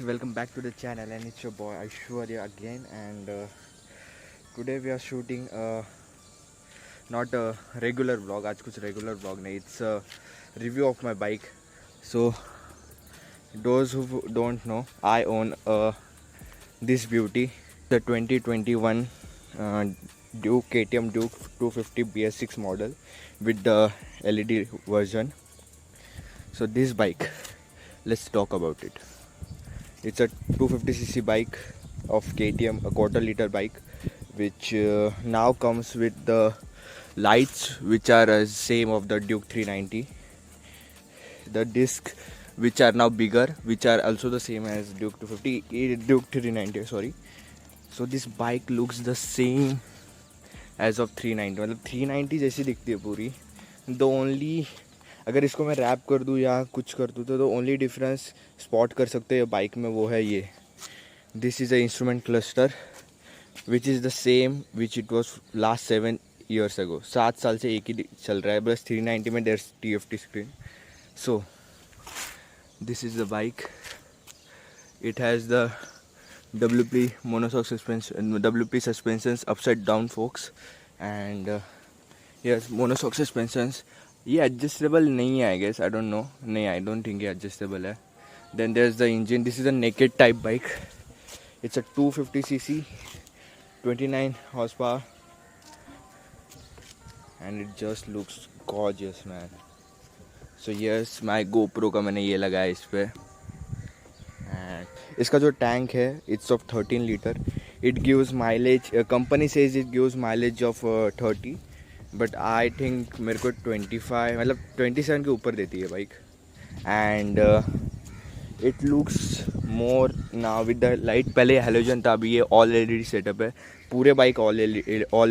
welcome back to the channel, and it's your boy Aishwarya again. And today we are shooting not a regular vlog. आज कुछ regular vlog नहीं. It's a review of my bike. So those who don't know, I own this beauty, the 2021 Duke KTM Duke 250 BS6 model with the LED version. So this bike, let's talk about it. It's a 250cc bike of KTM, a quarter liter bike, which now comes with the lights which are same of the Duke 390. The disc which are now bigger, which are also the same as Duke 250, Duke 390, sorry. So this bike looks the same as of 390. मतलब 390 जैसी दिखती है पूरी. The only, अगर इसको मैं rap कर दूँ या कुछ कर दूँ तो ओनली डिफरेंस स्पॉट कर सकते हैं बाइक में, वो है ये. This is a instrument cluster which is the same which it was last 7 years ago. 7 साल से एक ही चल रहा है, बस 390 में there TFT screen. So this is the bike. It has the WP monoshock suspension, WP suspensions, upside down forks, and yes, monoshock suspensions. ये adjustable नहीं है, I guess, I don't know. नहीं, आई डोंट थिंक ये adjustable है. Then there is the engine. This is a naked type bike. It's a 250cc 29 horse power and it just looks gorgeous, man. So yes, my GoPro का मैंने ये लगाया इस पे. And इसका जो टैंक है, it's of 13 liter. It gives mileage, company says it gives mileage of 30, but I think मेरे को 25, मतलब 27 के ऊपर देती है bike. And it looks more now with the light. पहले हेलोजन था, अभी ये ऑल LED सेटअप है. पूरे बाइक ऑल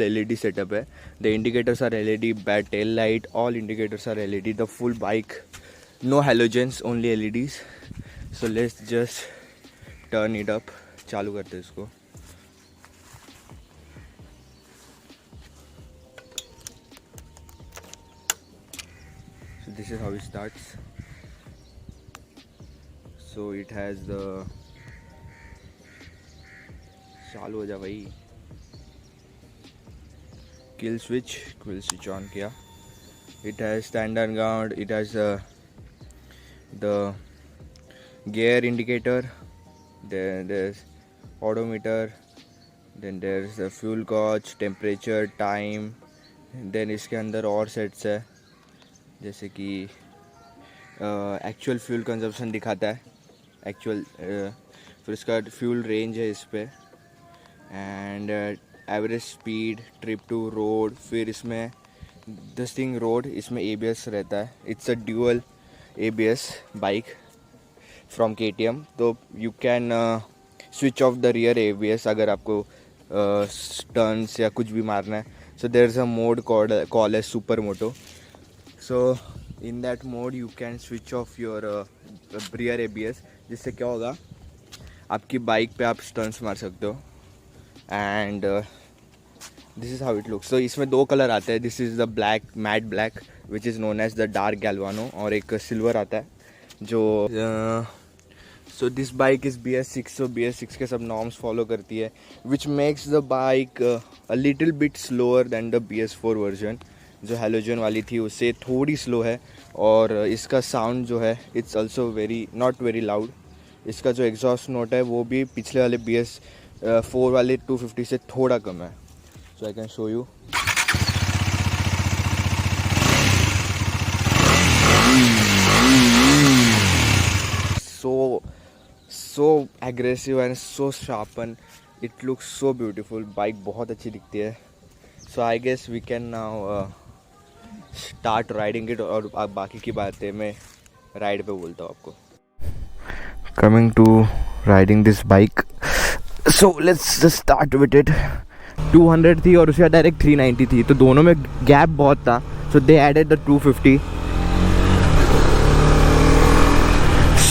LED सेटअप है. The indicators are LED, bad tail light, all indicators are LED. The full bike no halogens, only LEDs. So let's just turn it up. चालू करते हैं इसको. This is how it starts. So it has the चालू हो जा भाई. kill switch on किया. It has standard ground. It has the gear indicator. Then there's odometer. Then there's the fuel gauge, temperature, time. Then इसके अंदर और sets है, जैसे कि एक्चुअल फ्यूल कंजप्शन दिखाता है, एक्चुअल. फिर इसका फ्यूल रेंज है इस पे, and average speed, trip two road. फिर इसमें दिस थिंग रोड, इसमें ABS रहता है. It's a dual ABS bike from KTM. तो you can switch off the rear ABS अगर आपको टर्न्स या कुछ भी मारना है. So there is a mode call है super moto. So in that mode you can switch off your rear ABS, जिससे क्या होगा, आपकी बाइक पे आप स्टंट्स मार सकते हो. And this is how it looks. तो इसमें 2 कलर आते हैं. This is the black, matte black, which is known as the dark galvano, और एक सिल्वर आता है जो so this bike is BS6. So BS6 के सब नॉर्म्स फॉलो करती है, which makes the bike a little bit slower than the BS4 version, जो हेलोजन वाली थी उससे थोड़ी स्लो है. और इसका साउंड जो है, it's also very not very loud. इसका जो एग्जॉस्ट नोट है वो भी पिछले वाले BS4 वाले 250 से थोड़ा कम है. So I can show you. So aggressive and so sharpen. It looks so beautiful. Bike बहुत अच्छी दिखती है. So I guess we can now start riding it. और आप बाकी की बातें मैं राइड पे बोलता हूँ आपको. Coming to riding this bike, so let's just start with it. 200 थी और उसके बाद डायरेक्ट 390 थी, तो दोनों में गैप बहुत था. So they added the 250.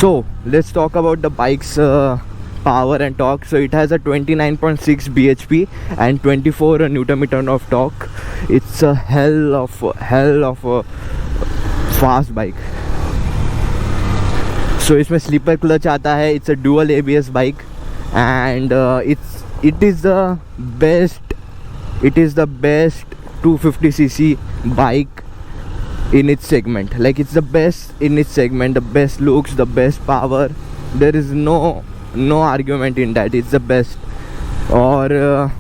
So let's talk about the bikes power and torque. So it has a 29.6 bhp and 24 newton meter of torque. It's a hell of a fast bike. सो इसमें slipper clutch आता है. It's a dual ABS bike and it is the best 250cc bike in its segment. Like it's the best in its segment, the best looks, the best power. There is no argument in that. It's the best. और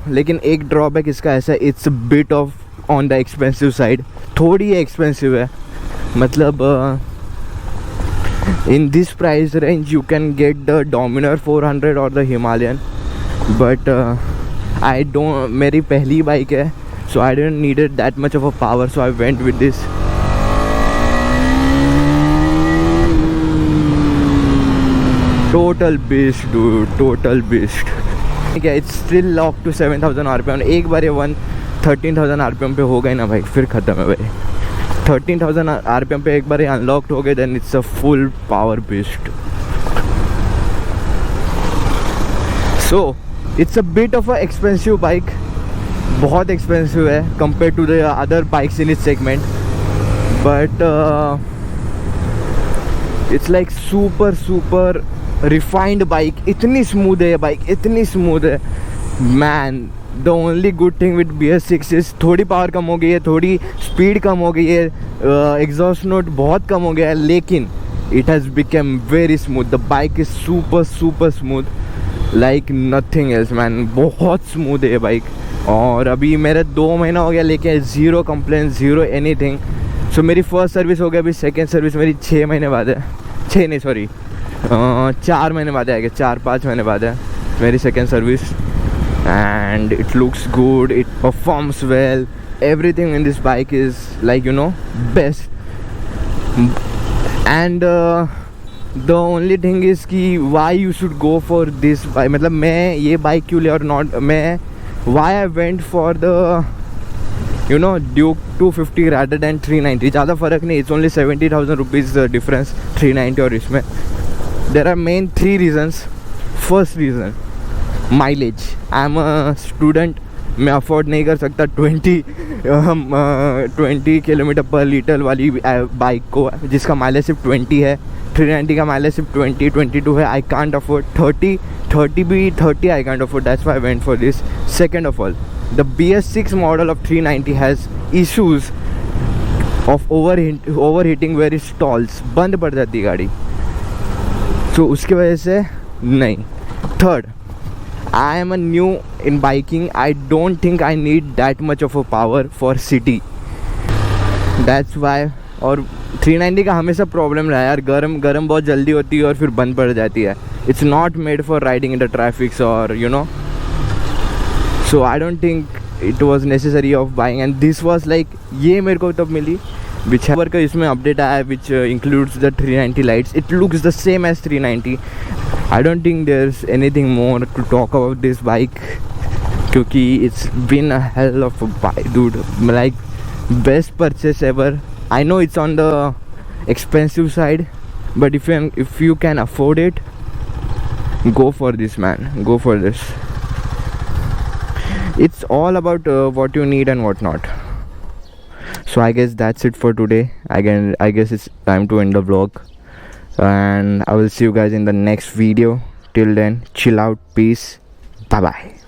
लेकिन एक drawback इसका ऐसा है, it's bit of on the expensive side. थोड़ी expensive है, मतलब in this price range you can get the Dominar 400 or the Himalayan, but I don't, मेरी पहली बाइक है, so I didn't needed that much of a power, so I went with this. Total beast dude, total beast. Okay, it's still locked to 7000 RPM. एक बार ये 13,000 RPM पे हो गए ना भाई, फिर ख़त्म है भाई. 13,000 RPM पे एक बार ये अनलॉक्ड हो गए, then it's a full power beast. So it's a bit of a expensive bike. बहुत एक्सपेंसिव है compared to the other bikes in its segment, but it's like super refined bike. इतनी smooth है ये bike, इतनी smooth है man. The only good thing with BS6 is थोड़ी power कम हो गई है, थोड़ी स्पीड कम हो गई है, एग्जॉस्ट नोट बहुत कम हो गया है, लेकिन it has become very smooth. The bike is super smooth like nothing else man. बहुत स्मूथ है ये बाइक. और अभी मेरे 2 महीना हो गया लेके, ज़ीरो कंप्लेन, ज़ीरो एनीथिंग. सो मेरी फर्स्ट सर्विस हो गई, अभी सेकेंड सर्विस मेरी 6 महीने बाद है. 6 नहीं सॉरी 4 महीने बाद आएगा, 4-5 महीने बाद है मेरी second service. And it looks good, it performs well, everything in this bike is like best. And the only thing is कि why you should go for this bike, मतलब मैं ये बाइक क्यों ले, और not मैं why I went for the Duke 250 rather than 390. ज़्यादा फ़र्क नहीं, it's only 70,000 rupees difference 390 और इसमें. There are main 3 reasons. First reason, mileage. I am a student, मैं अफोर्ड नहीं कर सकता 20 किलोमीटर पर लीटर वाली बाइक को जिसका माइलेज सिर्फ 20 है. 390 का माइलेज सिर्फ 22 है. I can't afford 30 I can't afford. That's why I went for this. Second of all, the BS6 model of 390 has issues of over heating where it stalls. बंद पड़ जाती है गाड़ी, तो उसकी वजह से नहीं. Third, I am a new in biking. I don't think I need that much of a power for city. That's why. और 390 का हमेशा प्रॉब्लम रहा है यार, गरम बहुत जल्दी होती है और फिर बंद पड़ जाती है. It's not made for riding in the traffics or So I don't think it was necessary of buying. And this was like, ये मेरे को तब मिली whichever का इसमें अपडेट आया which includes the 390 lights. It looks the same as 390. I don't think there's anything more to talk about this bike क्योंकि it's been a hell of a bike dude. Like best purchase ever. I know it's on the expensive side, but if you can afford it, go for this man. Go for this. It's all about what you need and what not. So I guess that's it for today. Again, I guess it's time to end the vlog. And I will see you guys in the next video. Till then, chill out, peace, bye bye.